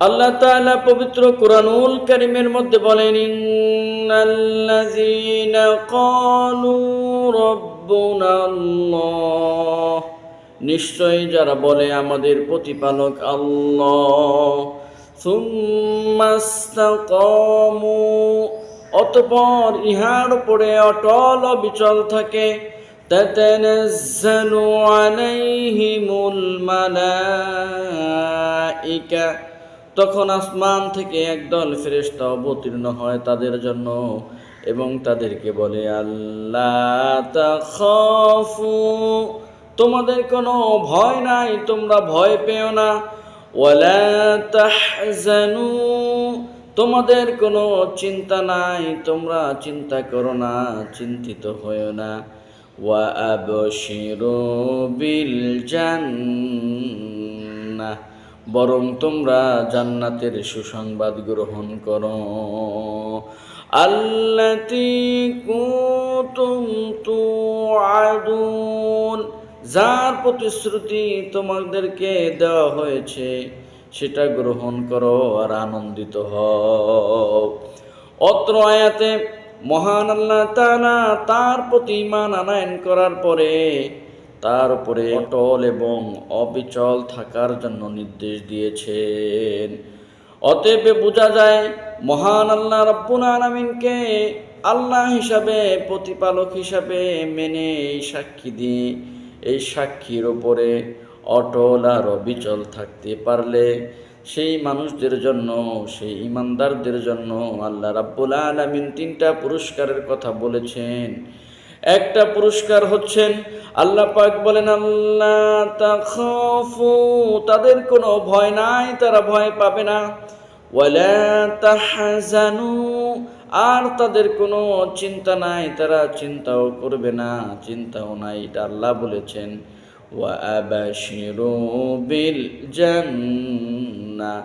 আল্লাহ তাআলা পবিত্র কুরআনুল কারীমের মধ্যে বলেন, ইন্নাল্লাযীনা ক্বালু রাব্বুনাল্লাহ, নিশ্চয়ই যারা বলে আমাদের প্রতিপালক আল্লাহ, সুম্মাস্তাকামু, অতঃপর ইহার উপরে অটল অবিচল থাকে, তাতানাজ্জালু আলাইহিমুল মালাইকা, তখন আসমান থেকে একদল ফেরেশতা অবতীর্ণ হয় তাদের জন্য এবং তাদেরকে বলে, আল্লাহ তাখাফু, তোমাদের কোনো ভয় নাই, তোমরা ভয় পেও না, ওয়ালা তাহজানু, তোমাদের কোনো চিন্তা নাই, তোমরা চিন্তা করো না, চিন্তিত হয়ো না, ওয়া আবশিরু বিল জান্নাহ, বরং তোমরা জান্নাতের সুসংবাদ গ্রহণ করো, আল্লাতী কুনতুম তুআদুন, যার প্রতিশ্রুতি তোমাদেরকে দেওয়া হয়েছে সেটা গ্রহণ করো আর আনন্দিত হও। অত্র আয়াতে মহান আল্লাহ তাআলা তার প্রতি ঈমান আনয়ন করার পরে তার উপরে অটল এবং অবিচল থাকার জন্য নির্দেশ দিয়েছেন। অতএব বোঝা যায় মহান আল্লাহ রাব্বুল আলামিনকে আল্লাহ হিসাবে, প্রতিপালক হিসাবে মেনে সাক্ষী দিয়ে এই সাক্ষীর উপরে অটল আর অবিচল থাকতে পারলে সেই মানুষদের জন্য, সেই ঈমানদারদের জন্য আল্লাহ রাব্বুল আলামিন 3টা পুরস্কারের কথা বলেছেন। একটা পুরস্কার হচ্ছেন আল্লাহ পাক বলেন, আল্লাহ তাখাফু, তাদের কোনো ভয় নাই, তারা ভয় পাবে না, ওয়ালা তাহজানু, আর তাদের কোনো চিন্তা নাই, তারা চিন্তাও করবে না, চিন্তাও নাই, এটা আল্লাহ বলেছেন। ওয়া আবাশিরু বিল জান্নাহ,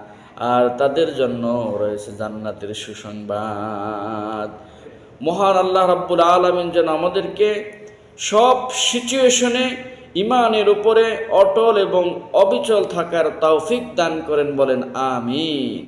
আর তাদের জন্য রয়েছে জান্নাতের সুসংবাদ। মহান আল্লাহ রাব্বুল আলামিন যেন আমাদেরকে সব সিচুয়েশনে ঈমানের উপরে অটল এবং অবিচল থাকার তৌফিক দান করেন, বলেন আমিন।